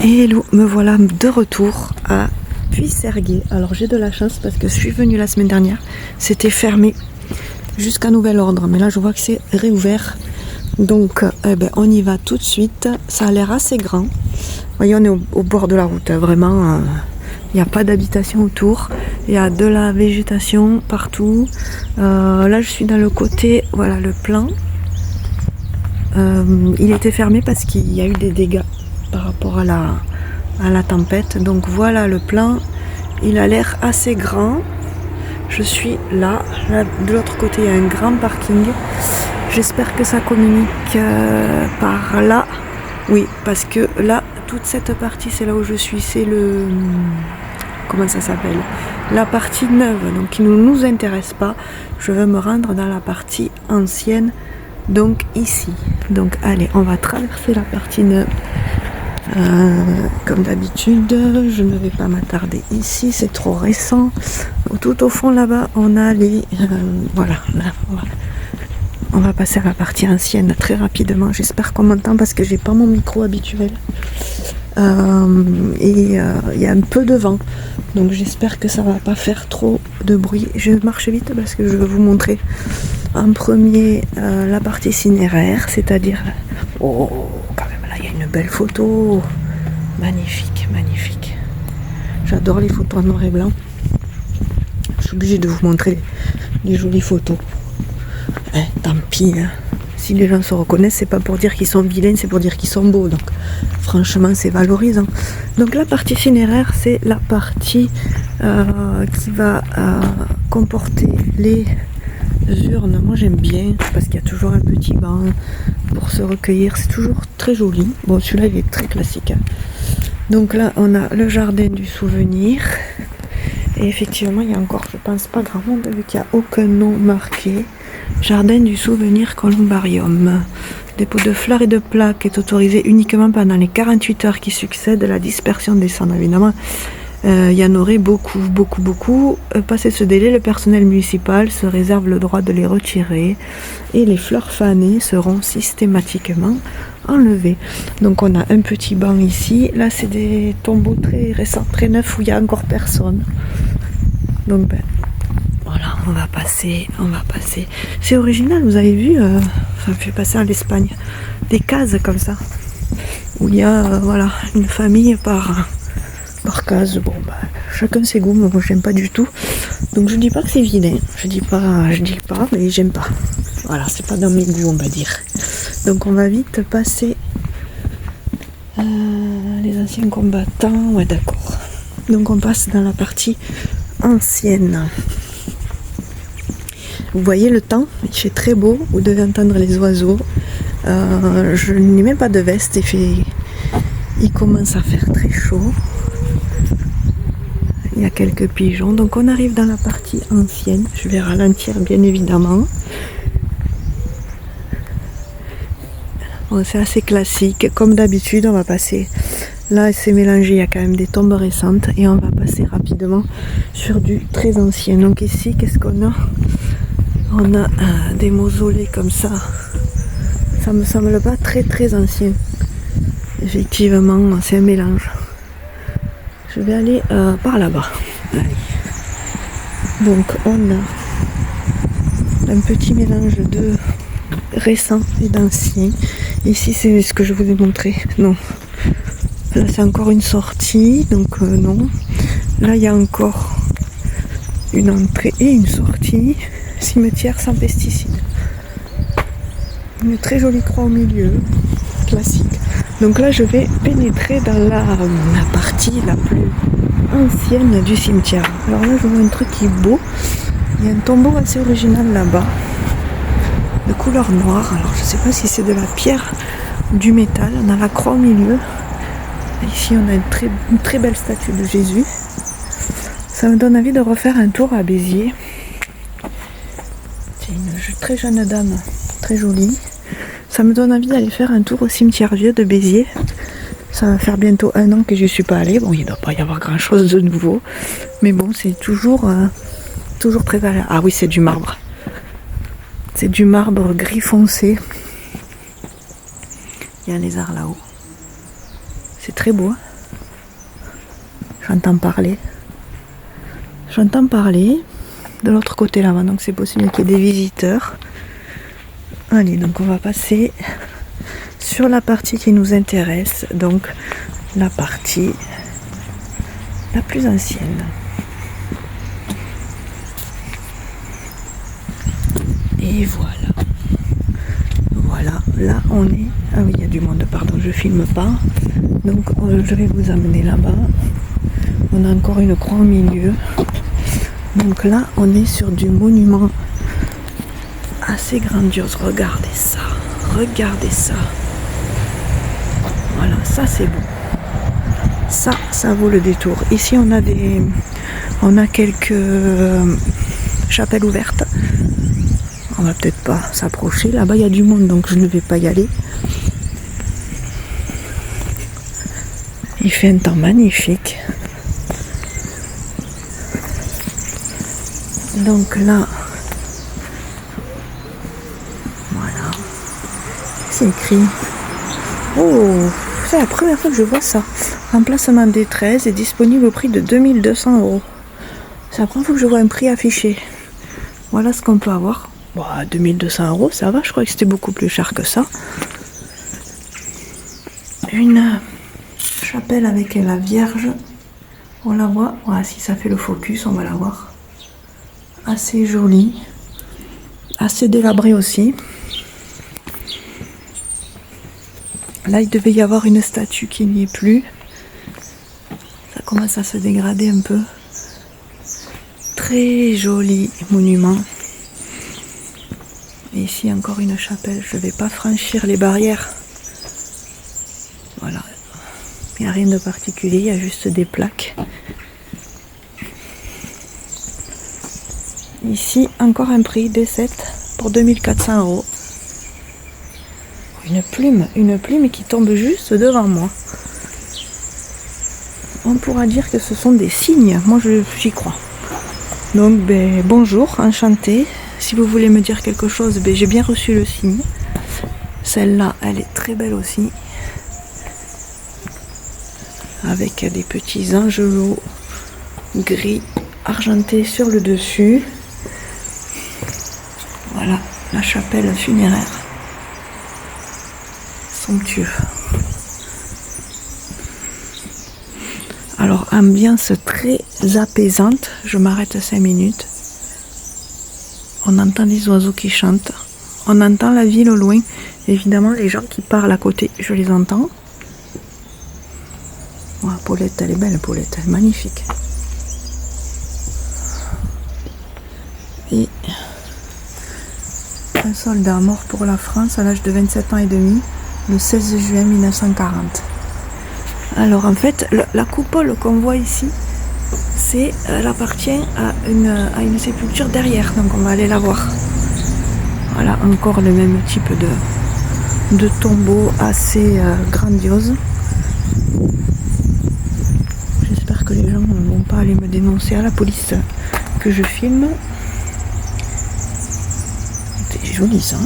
Et hello, me voilà de retour à Puisserguet. Alors j'ai de la chance parce que je suis venue la semaine dernière, c'était fermé jusqu'à nouvel ordre, mais là je vois que c'est réouvert. Donc on y va tout de suite, ça a l'air assez grand. Vous voyez, on est au bord de la route, vraiment, il n'y a pas d'habitation autour, il y a de la végétation partout. Là je suis dans le côté, voilà le plan. Il était fermé parce qu'il y a eu des dégâts par rapport à la tempête. Donc voilà le plan, il a l'air assez grand. Je suis là, de l'autre côté il y a un grand parking. J'espère que ça communique par là. Oui, parce que là, toute cette partie, c'est là où je suis, c'est le... Comment ça s'appelle? La partie neuve, donc qui ne nous intéresse pas. Je veux me rendre dans la partie ancienne, donc ici. Donc allez, on va traverser la partie neuve. Comme d'habitude, je ne vais pas m'attarder ici, c'est trop récent. Tout au fond là-bas, on a les... voilà, là, on va passer à la partie ancienne très rapidement. J'espère qu'on m'entend parce que j'ai pas mon micro habituel. Il y a un peu de vent, donc j'espère que ça va pas faire trop de bruit. Je marche vite parce que je vais vous montrer en premier la partie cinéraire, c'est-à-dire... Oh, quand même, là il y a une belle photo. Magnifique, magnifique. J'adore les photos en noir et blanc. Je suis obligée de vous montrer les jolies photos. Tant pis, hein. Si les gens se reconnaissent, c'est pas pour dire qu'ils sont vilains, c'est pour dire qu'ils sont beaux. Donc franchement, c'est valorisant. Donc la partie cinéraire, c'est la partie qui va comporter les urnes. Moi j'aime bien parce qu'il y a toujours un petit banc pour se recueillir, c'est toujours très joli. Bon, celui-là il est très classique, hein. Donc là on a le jardin du souvenir et effectivement il y a encore, je pense, pas grand monde vu qu'il n'y a aucun nom marqué. Jardin du souvenir columbarium. Dépôt de fleurs et de plaques est autorisé uniquement pendant les 48 heures qui succèdent à la dispersion des cendres. Évidemment, il y en aurait beaucoup. Passé ce délai, le personnel municipal se réserve le droit de les retirer et les fleurs fanées seront systématiquement enlevées. Donc on a un petit banc ici. Là, c'est des tombeaux très récents, très neufs où il n'y a encore personne. Donc voilà, on va passer. C'est original, vous avez vu, ça me fait passer à l'Espagne. Des cases comme ça, où il y a voilà, une famille par case. Bon, chacun ses goûts, moi j'aime pas du tout. Donc je dis pas que c'est vilain, je dis pas, mais j'aime pas. Voilà, c'est pas dans mes goûts, on va dire. Donc on va vite passer les anciens combattants, ouais d'accord. Donc on passe dans la partie ancienne. Vous voyez le temps, il fait très beau, vous devez entendre les oiseaux. Je n'ai même pas de veste, il commence à faire très chaud. Il y a quelques pigeons, donc on arrive dans la partie ancienne. Je vais ralentir bien évidemment. Bon, c'est assez classique, comme d'habitude on va passer. Là c'est mélangé, il y a quand même des tombes récentes et on va passer rapidement sur du très ancien. Donc ici, qu'est-ce qu'on a? On a des mausolées comme ça. Ça me semble pas très ancien. Effectivement, c'est un mélange. Je vais aller par là-bas. Allez. Donc on a un petit mélange de récent et d'ancien. Ici c'est ce que je vous ai montré. Non. Là c'est encore une sortie. Donc non. Là il y a encore une entrée et une sortie. Cimetière sans pesticides. Une très jolie croix au milieu. Classique. Donc là je vais pénétrer dans la partie la plus ancienne du cimetière. Alors là je vois un truc qui est beau. Il y a un tombeau assez original là-bas, de couleur noire. Alors je sais pas si c'est de la pierre ou du métal. On a la croix au milieu. Ici on a une très belle statue de Jésus. Ça me donne envie de refaire un tour à Béziers. C'est une très jeune dame, très jolie. Ça me donne envie d'aller faire un tour au cimetière vieux de Béziers. Ça va faire bientôt 1 an que je ne suis pas allée. Bon, il ne doit pas y avoir grand chose de nouveau. Mais bon, c'est toujours très agréable. Ah oui, c'est du marbre. C'est du marbre gris foncé. Il y a un lézard là-haut. C'est très beau, hein. J'entends parler. J'entends parler de l'autre côté là-bas, donc c'est possible qu'il y ait des visiteurs. Allez, donc on va passer sur la partie qui nous intéresse, donc la partie la plus ancienne. Et voilà. Voilà, là on est... Ah oui, il y a du monde, pardon, je filme pas. Donc je vais vous amener là-bas. On a encore une croix au milieu. Donc là, on est sur du monument assez grandiose. Regardez ça. Regardez ça. Voilà, ça c'est beau. Ça vaut le détour. Ici, on a quelques chapelles ouvertes. On va peut-être pas s'approcher. Là-bas, il y a du monde, donc je ne vais pas y aller. Il fait un temps magnifique. Donc là, voilà. C'est écrit. Oh, c'est la première fois que je vois ça. Remplacement des 13 est disponible au prix de 2200 €. C'est la première fois que je vois un prix affiché. Voilà ce qu'on peut avoir. Bon, 2200 €, ça va. Je crois que c'était beaucoup plus cher que ça. Une chapelle avec la Vierge. On la voit. Voilà, si ça fait le focus, on va la voir. Assez jolie. Assez délabrée aussi. Là, il devait y avoir une statue qui n'y est plus. Ça commence à se dégrader un peu. Très joli monument. Et ici, encore une chapelle. Je ne vais pas franchir les barrières. Voilà. Il n'y a rien de particulier, il y a juste des plaques. Ici, encore un prix D7 pour 2400 €. Une plume qui tombe juste devant moi. On pourra dire que ce sont des signes. Moi, j'y crois. Donc, bonjour, enchantée. Si vous voulez me dire quelque chose, j'ai bien reçu le signe. Celle-là, elle est très belle aussi. Avec des petits angelots gris argentés sur le dessus. Voilà, la chapelle funéraire. Somptueux. Alors, ambiance très apaisante. Je m'arrête 5 minutes. On entend les oiseaux qui chantent. On entend la ville au loin. Évidemment, les gens qui parlent à côté, je les entends. Oh, Paulette, elle est belle, Paulette, elle est magnifique. Et un soldat mort pour la France à l'âge de 27 ans et demi, le 16 juin 1940. Alors en fait, la coupole qu'on voit ici, elle appartient à une sépulture derrière, donc on va aller la voir. Voilà, encore le même type de tombeau assez grandiose. J'espère que les gens ne vont pas aller me dénoncer à la police que je filme. C'est joli ça.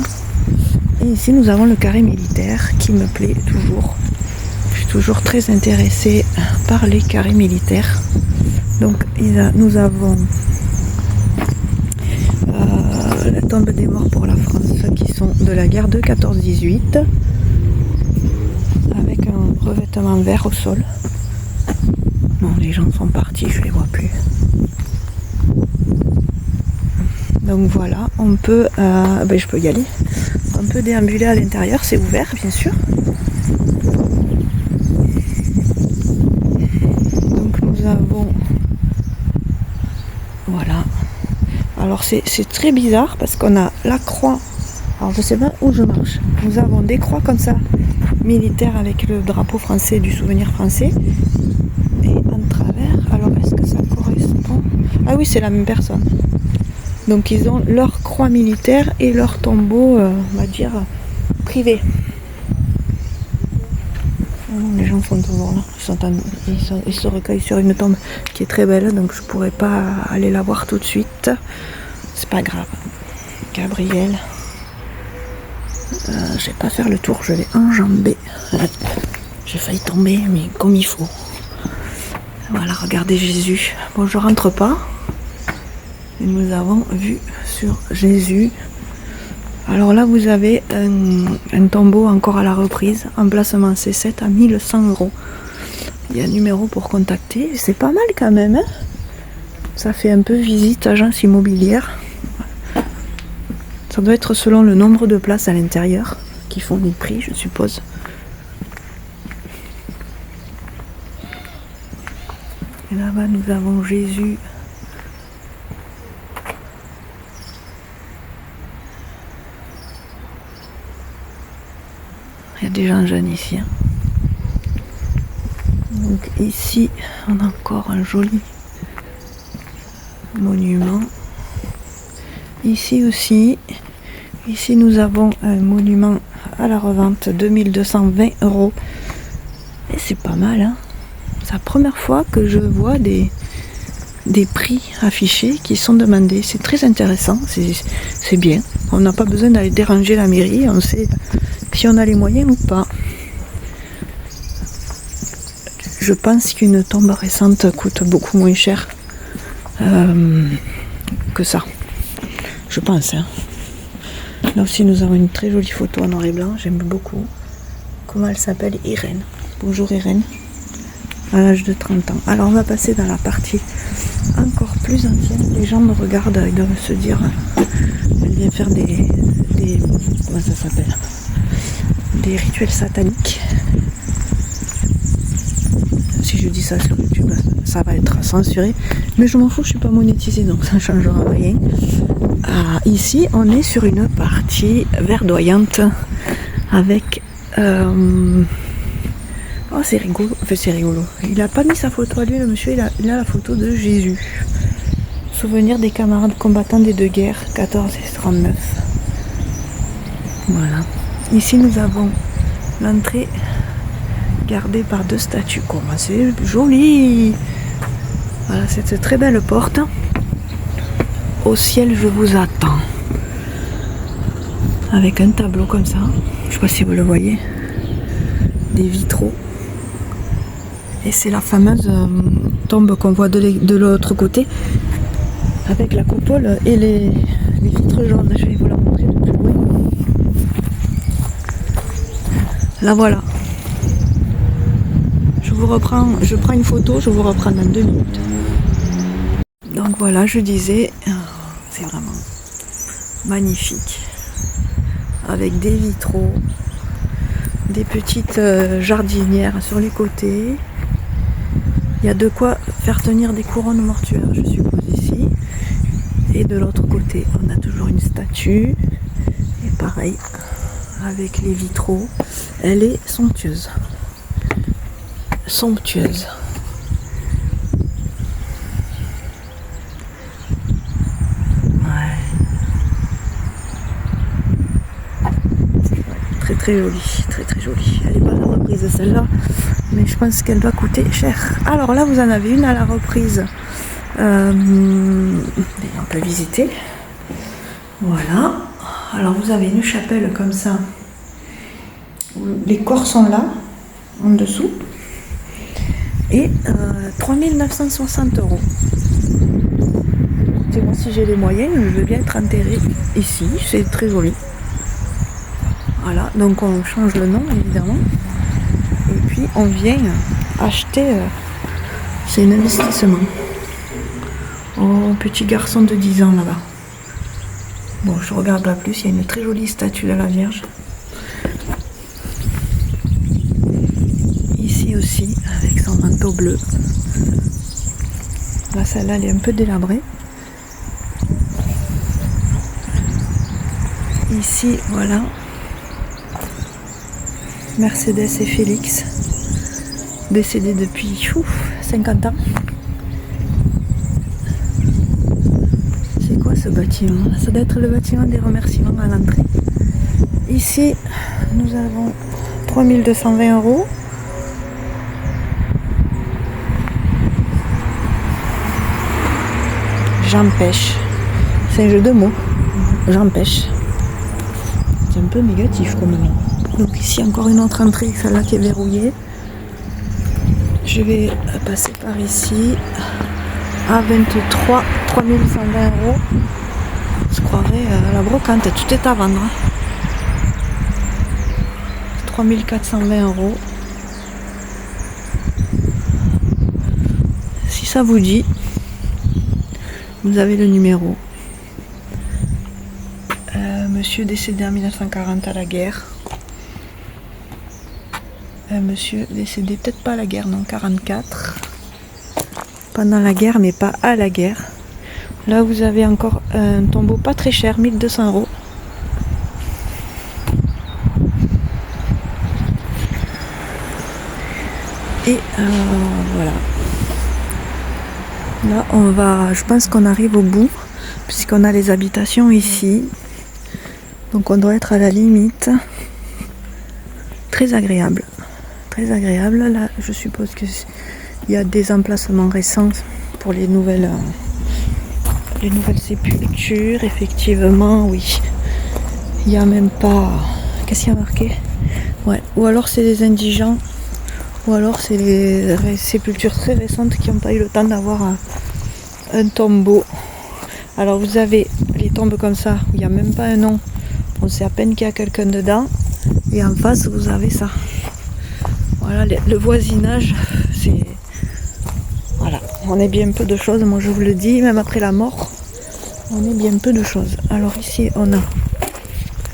Et ici nous avons le carré militaire qui me plaît toujours. Je suis toujours très intéressée par les carrés militaires. Donc nous avons la tombe des morts pour la France qui sont de la guerre de 14-18 avec un revêtement vert au sol. Non, les gens sont partis, je les vois plus. Donc voilà, on peut, je peux y aller. On peut déambuler à l'intérieur, c'est ouvert bien sûr. Donc nous avons, voilà. Alors c'est très bizarre parce qu'on a la croix. Alors je sais pas où je marche. Nous avons des croix comme ça, militaires avec le drapeau français, du souvenir français. Et en travers, alors est-ce que ça correspond? Ah oui, c'est la même personne. Donc ils ont leur croix militaire et leur tombeau, on va dire, privé. Oh non, les gens sont toujours là. Ils se recueillent sur une tombe qui est très belle, donc je pourrais pas aller la voir tout de suite. C'est pas grave. Gabriel. Je vais pas faire le tour, je vais enjamber. J'ai failli tomber, mais comme il faut. Voilà, regardez Jésus. Bon, je rentre pas. Et nous avons vu sur Jésus. Alors là, vous avez un tombeau encore à la reprise. Emplacement C7 à 1100 €. Il y a un numéro pour contacter. C'est pas mal quand même. Hein, ça fait un peu visite agence immobilière. Ça doit être selon le nombre de places à l'intérieur qui font les prix, je suppose. Et là-bas, nous avons Jésus. Il y a des gens jeunes ici. Hein. Donc ici, on a encore un joli monument. Ici aussi. Ici, nous avons un monument à la revente, 2220 €. Et c'est pas mal, hein. C'est la première fois que je vois des prix affichés qui sont demandés. C'est très intéressant, c'est bien. On n'a pas besoin d'aller déranger la mairie, on sait si on a les moyens ou pas. Je pense qu'une tombe récente coûte beaucoup moins cher que ça. Je pense, hein. Là aussi, nous avons une très jolie photo en noir et blanc, j'aime beaucoup. Comment elle s'appelle? Irène. Bonjour Irène. À l'âge de 30 ans. Alors on va passer dans la partie encore plus ancienne. Les gens me regardent, ils doivent se dire, elle vient faire des comment ça s'appelle? Des rituels sataniques. Si je dis ça sur YouTube, ça va être censuré. Mais je m'en fous, je suis pas monétisée, donc ça ne changera rien. Ici, on est sur une partie verdoyante avec... Oh, c'est rigolo. Enfin, c'est rigolo. Il a pas mis sa photo à lui, le monsieur. Il a la photo de Jésus. Souvenir des camarades combattants des deux guerres, 14 et 39. Voilà. Ici, nous avons l'entrée gardée par deux statues. Comment c'est joli! Voilà, cette très belle porte. Au ciel, je vous attends. Avec un tableau comme ça. Je sais pas si vous le voyez. Des vitraux. Et c'est la fameuse tombe qu'on voit de l'autre côté, avec la coupole et les vitres jaunes. Je vais vous la montrer de plus loin. La voilà. Je prends une photo, je vous reprends dans 2 minutes. Donc voilà, je disais, c'est vraiment magnifique. Avec des vitraux, des petites jardinières sur les côtés. Il y a de quoi faire tenir des couronnes mortuaires, je suppose, ici. Et de l'autre côté, on a toujours une statue. Et pareil, avec les vitraux. Elle est somptueuse. Somptueuse. Ouais. Très très jolie, très très jolie. Elle n'est pas à la reprise celle-là, mais je pense qu'elle doit coûter cher. Alors là, vous en avez une à la reprise. On peut visiter. Voilà. Alors vous avez une chapelle comme ça. Les corps sont là, en dessous. Et 3960 €. Moi, si j'ai les moyens, je veux bien être enterrée ici. C'est très joli. Voilà, donc on change le nom évidemment. Et puis on vient acheter. C'est un investissement. Oh, petit garçon de 10 ans là-bas. Bon, je regarde pas plus. Il y a une très jolie statue de la Vierge. Ici aussi, avec son manteau bleu. Là, celle-là, elle est un peu délabrée. Ici, voilà. Mercedes et Félix, décédés depuis 50 ans. C'est quoi ce bâtiment? Ça doit être le bâtiment des remerciements à l'entrée. Ici, nous avons 3220 €. J'empêche. C'est un jeu de mots. J'empêche. C'est un peu négatif comme nom. Donc ici encore une autre entrée, celle-là qui est verrouillée. Je vais passer par ici à 23 3820 €. Je croirais à la brocante, tout est à vendre. 3420 €. Si ça vous dit, vous avez le numéro. Monsieur décédé en 1940 à la guerre. Monsieur décédé, peut-être pas à la guerre, non, 44. Pendant la guerre, mais pas à la guerre. Là, vous avez encore un tombeau pas très cher, 1200 €. Et voilà. Là, je pense qu'on arrive au bout, puisqu'on a les habitations ici. Donc on doit être à la limite. Très agréable. Très agréable. Là, je suppose qu'il y a des emplacements récents pour les nouvelles sépultures. Effectivement, oui. Il n'y a même pas... Qu'est-ce qu'il y a marqué? Ouais. Ou alors c'est des indigents. Ou alors c'est les sépultures très récentes qui n'ont pas eu le temps d'avoir un tombeau. Alors vous avez les tombes comme ça, où il n'y a même pas un nom. On sait à peine qu'il y a quelqu'un dedans. Et en face, vous avez ça. Voilà, le voisinage, c'est... Voilà, on est bien peu de choses, moi je vous le dis, même après la mort, on est bien peu de choses. Alors ici, on a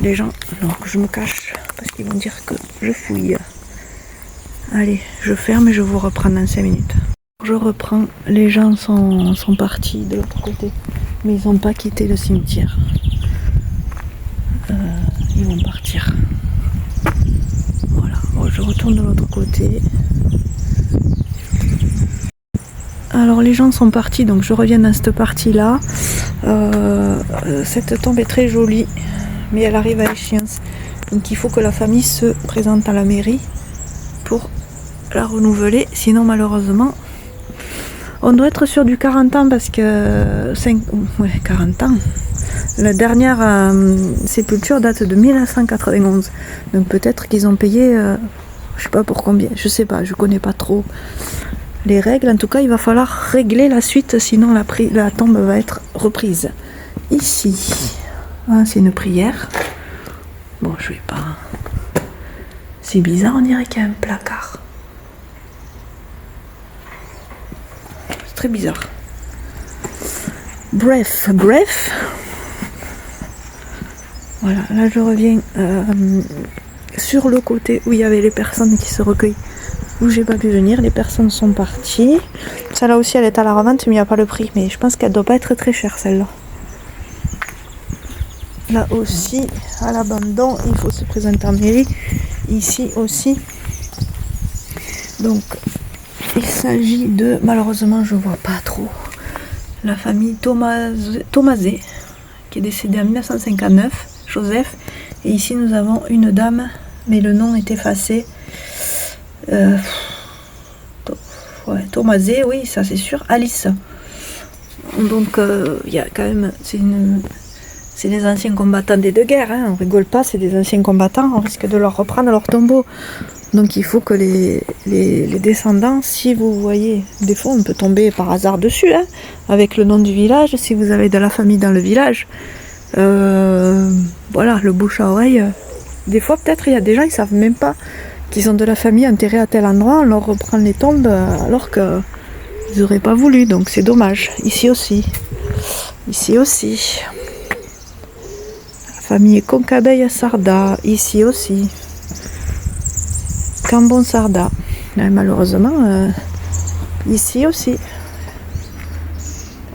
les gens... Non, je me cache, parce qu'ils vont dire que je fouille. Allez, je ferme et je vous reprends dans 5 minutes. Je reprends, les gens sont partis de l'autre côté, mais ils n'ont pas quitté le cimetière. Ils vont partir. Voilà, bon, je retourne de l'autre côté. Alors les gens sont partis, donc je reviens dans cette partie-là. Cette tombe est très jolie, mais elle arrive à échéance. Donc il faut que la famille se présente à la mairie pour la renouveler, sinon malheureusement on doit être sur du 40 ans parce que 40 ans. La dernière sépulture date de 1991, donc peut-être qu'ils ont payé je sais pas pour combien, je sais pas, je connais pas trop les règles. En tout cas il va falloir régler la suite, sinon la tombe va être reprise. Ici c'est une prière. Bon, je vais pas, c'est bizarre, on dirait qu'il y a un placard. Très bizarre. Bref. Voilà, là je reviens sur le côté où il y avait les personnes qui se recueillent, où j'ai pas pu venir. Les personnes sont parties. Celle-là aussi, elle est à la revente, mais il n'y a pas le prix. Mais je pense qu'elle doit pas être très chère, celle-là. Là aussi, à l'abandon, il faut se présenter en mairie. Ici aussi. Donc, il s'agit de, malheureusement je vois pas trop, la famille Thomasé, qui est décédée en 1959, Joseph. Et ici nous avons une dame, mais le nom est effacé. Thomasé, oui, ça c'est sûr. Alice. Donc il y a quand même, c'est des anciens combattants des deux guerres, hein. On rigole pas, c'est des anciens combattants, on risque de leur reprendre leur tombeau. Donc il faut que les descendants, si vous voyez, des fois on peut tomber par hasard dessus, hein, avec le nom du village, si vous avez de la famille dans le village, voilà, le bouche à oreille, des fois peut-être il y a des gens, ils savent même pas qu'ils ont de la famille enterrée à tel endroit, on leur reprend les tombes alors qu'ils n'auraient pas voulu, donc c'est dommage. Ici aussi, la famille Concabeille à Sarda, ici aussi. Cambon Sarda, malheureusement, ici aussi,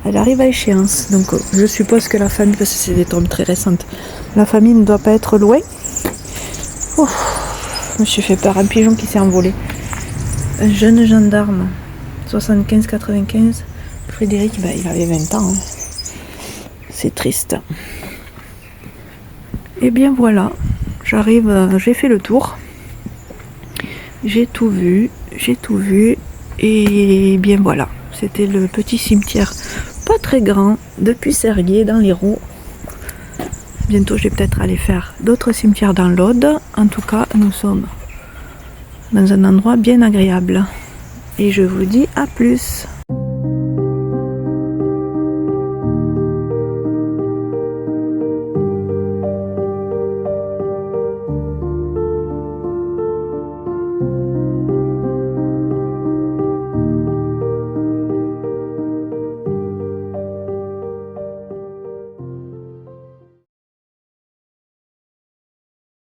elle arrive à échéance. Donc je suppose que la famille, parce que c'est des tombes très récentes, la famille ne doit pas être loin. Ouf, je me suis fait peur, un pigeon qui s'est envolé. Un jeune gendarme, 75-95, Frédéric, il avait 20 ans. Hein. C'est triste. Et bien voilà, j'arrive, j'ai fait le tour. J'ai tout vu, et bien voilà, c'était le petit cimetière, pas très grand, de Puisserguier dans l'Hérault. Bientôt je vais peut-être aller faire d'autres cimetières dans l'Aude. En tout cas, nous sommes dans un endroit bien agréable. et je vous dis à plus.